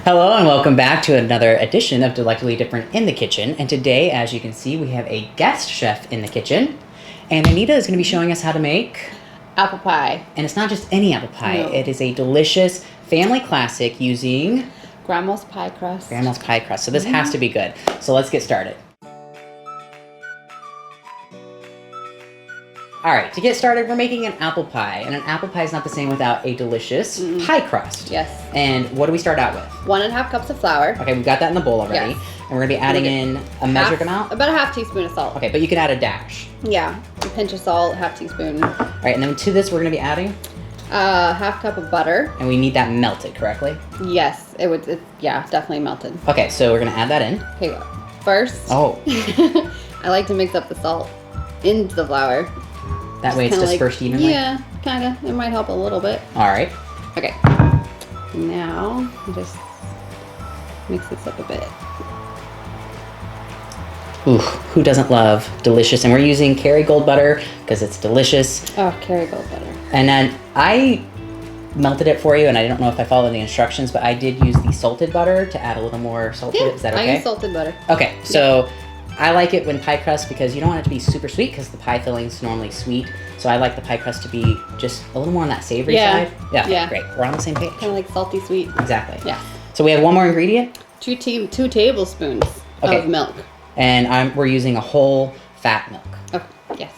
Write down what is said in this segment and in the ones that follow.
Hello and welcome back to another edition of Delectably Different in the Kitchen. And today, as you can see, we have a guest chef in the kitchen. And Anita is going to be showing us how to make apple pie. And it's not just any apple pie. No. It is a delicious family classic using Grandma's pie crust. Grandma's pie crust. So this has to be good. So let's get started. All right, to get started, we're making an apple pie. And an apple pie is not the same without a delicious pie crust. Yes. And what do we start out with? 1.5 cups of flour. Okay, we've got that in the bowl already. Yes. And we're gonna be adding in a measured amount? About a half teaspoon of salt. Okay, but you can add a dash. Yeah, a pinch of salt, half teaspoon. All right, and then to this, we're gonna be adding? Half cup of butter. And we need that melted, correctly? Yes, yeah, definitely melted. Okay, so we're gonna add that in. Okay, first. Oh. I like to mix up the salt into the flour. That way it's dispersed evenly? Yeah, kind of. It might help a little bit. All right. Okay. Now, just mix this up a bit. Ooh, who doesn't love delicious? And we're using Kerrygold butter because it's delicious. Oh, Kerrygold butter. And then I melted it for you, and I don't know if I followed the instructions, but I did use the salted butter to add a little more salt to it. Is that okay? I use salted butter. Okay, so I like it when pie crust because you don't want it to be super sweet because the pie filling's normally sweet. So I like the pie crust to be just a little more on that savory side. Yeah, great. We're on the same page. Kind of like salty sweet. Exactly. Yeah. So we have one more ingredient. 2 tablespoons of milk. And we're using a whole fat milk. Oh, yes.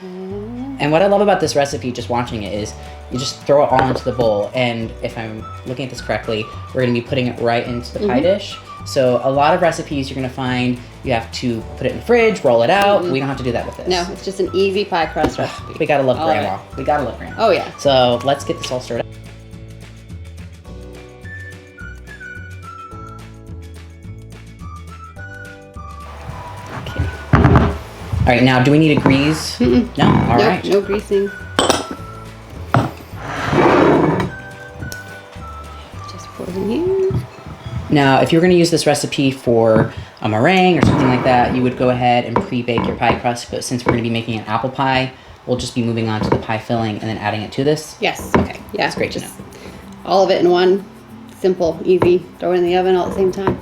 And what I love about this recipe, just watching it, is you just throw it all into the bowl. And if I'm looking at this correctly, we're going to be putting it right into the pie dish. So a lot of recipes you're going to find you have to put it in the fridge, roll it out. We don't have to do that with this. No, it's just an easy pie crust recipe. We got to love Grandma. We got to love Grandma. Oh, yeah. So let's get this all stirred up. Okay. All right, now do we need a grease? No? All right. No greasing. Just pour it in here. Now, if you're going to use this recipe for a meringue or something like that, you would go ahead and pre-bake your pie crust. But since we're going to be making an apple pie, we'll just be moving on to the pie filling and then adding it to this. Yes. Okay. Yeah. That's great to know. All of it in one. Simple, easy. Throw it in the oven all at the same time.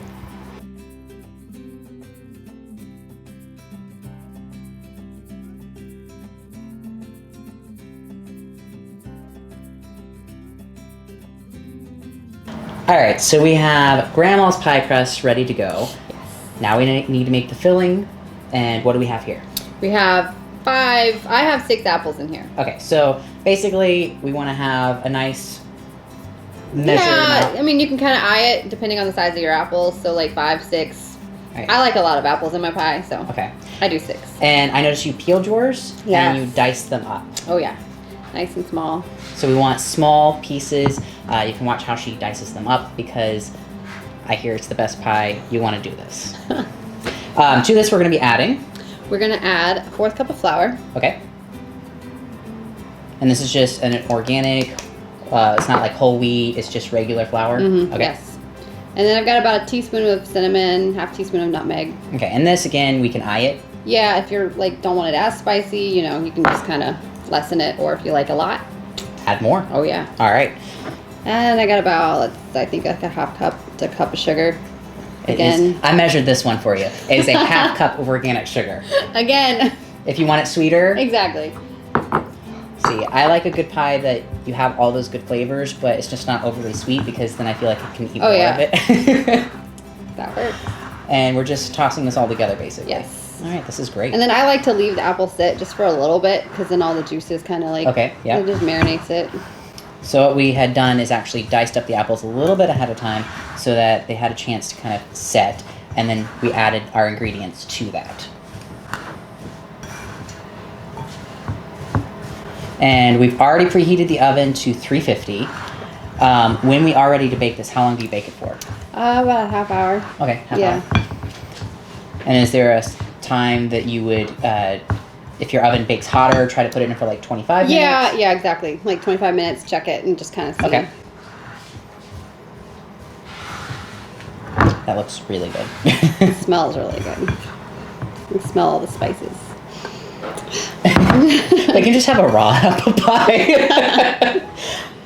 All right, so we have Grandma's pie crust ready to go. Yes. Now we need to make the filling. And what do we have here? We have 5. I have 6 apples in here. Okay, so basically we want to have a nice measured amount. I mean, you can kind of eye it depending on the size of your apples. So like 5, 6. Right. I like a lot of apples in my pie, so Okay. I do 6. And I noticed you peeled yours and you diced them up. Oh yeah, nice and small. So we want small pieces. You can watch how she dices them up because I hear it's the best pie. You want to do this. To this, we're going to be adding. We're gonna add 1/4 cup of flour. Okay. And this is just an organic. It's not like whole wheat. It's just regular flour. Okay. Yes. And then I've got about a teaspoon of cinnamon, half teaspoon of nutmeg. Okay. And this again, we can eye it. Yeah, if you're like don't want it as spicy, you know, you can just kind of lessen it, or if you like a lot, Add more. oh yeah. All right. And I got about, I think like a half cup to a cup of sugar. Again. I measured this one for you. It is a half cup of organic sugar. Again. If you want it sweeter. Exactly. See, I like a good pie that you have all those good flavors, but it's just not overly sweet because then I feel like I can eat more of it. That works. And we're just tossing this all together, basically. Yes. All right, this is great. And then I like to leave the apple sit just for a little bit because then all the juices kind of like, Okay, yeah. it just marinates it. So what we had done is actually diced up the apples a little bit ahead of time so that they had a chance to kind of set, and then we added our ingredients to that. And we've already preheated the oven to 350. When we are ready to bake this, how long do you bake it for? About a half hour. Okay, half hour. And is there a time that you would, if your oven bakes hotter, try to put it in for like 25 minutes? Yeah, exactly. Like 25 minutes, check it, and just kind of see. Okay. That looks really good. It smells really good. You smell all the spices. Like you just have a raw apple pie.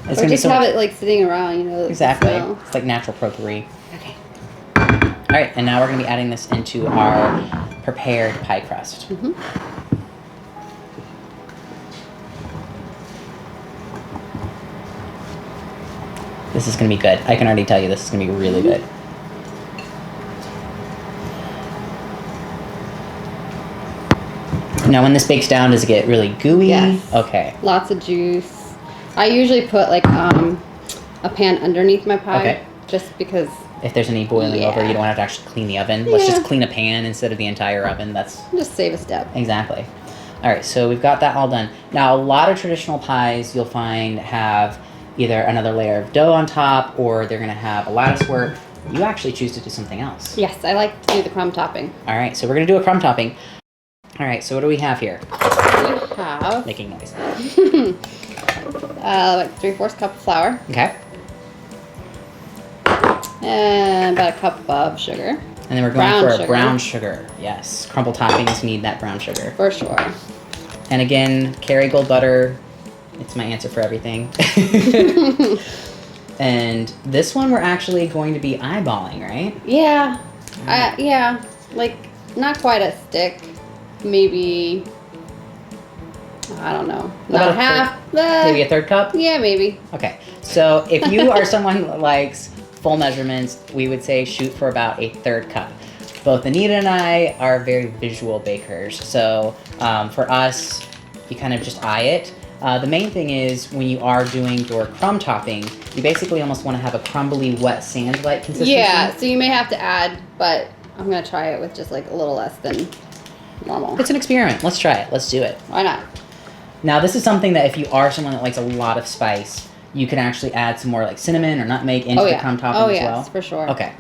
It's Or gonna just be so have it like sitting around, you know. the exactly. smell. It's like natural potpourri. Okay. All right, and now we're gonna be adding this into our prepared pie crust. Mm-hmm. This is gonna be good. I can already tell you this is gonna be really good. Now, when this bakes down, does it get really gooey? Yes. Okay. Lots of juice. I usually put like a pan underneath my pie, Okay. just because. If there's any boiling over, Yeah. you don't have to actually clean the oven. Let's Yeah. just clean a pan instead of the entire oven. That's Just save a step. exactly. All right, so we've got that all done. Now, a lot of traditional pies you'll find have either another layer of dough on top or they're gonna have a lattice work. You actually choose to do something else. Yes, I like to do the crumb topping. All right, so we're gonna do a crumb topping. All right, so what do we have here? We have Making noise. like 3/4 cup of flour Okay. and about a cup of sugar. And then we're going for a brown sugar. Yes, crumble toppings need that brown sugar. For sure. And again, Kerrygold butter. It's my answer for everything. And this one we're actually going to be eyeballing, right? Yeah. Yeah. Like, not quite a stick. Maybe, I don't know. About Not half. Maybe a third cup? Yeah, maybe. Okay. So if you are someone that likes full measurements, we would say shoot for about a third cup. Both Anita and I are very visual bakers. So for us, you kind of just eye it. The main thing is when you are doing your crumb topping, you basically almost want to have a crumbly, wet sand-like consistency. Yeah, so you may have to add, but I'm going to try it with just like a little less than normal. It's an experiment. Let's try it. Let's do it. Why not? Now, this is something that if you are someone that likes a lot of spice, you can actually add some more like cinnamon or nutmeg into the crumb topping as well. Oh, yes, for sure. Okay.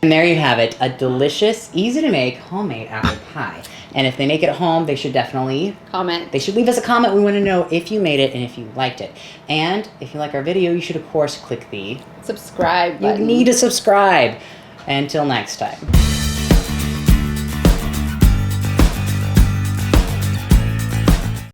And there you have it, a delicious, easy to make, homemade apple pie. And if they make it at home, they should definitely Comment. They should leave us a comment. We want to know if you made it and if you liked it. And if you like our video, you should of course click the Subscribe button. You need to subscribe. Until next time.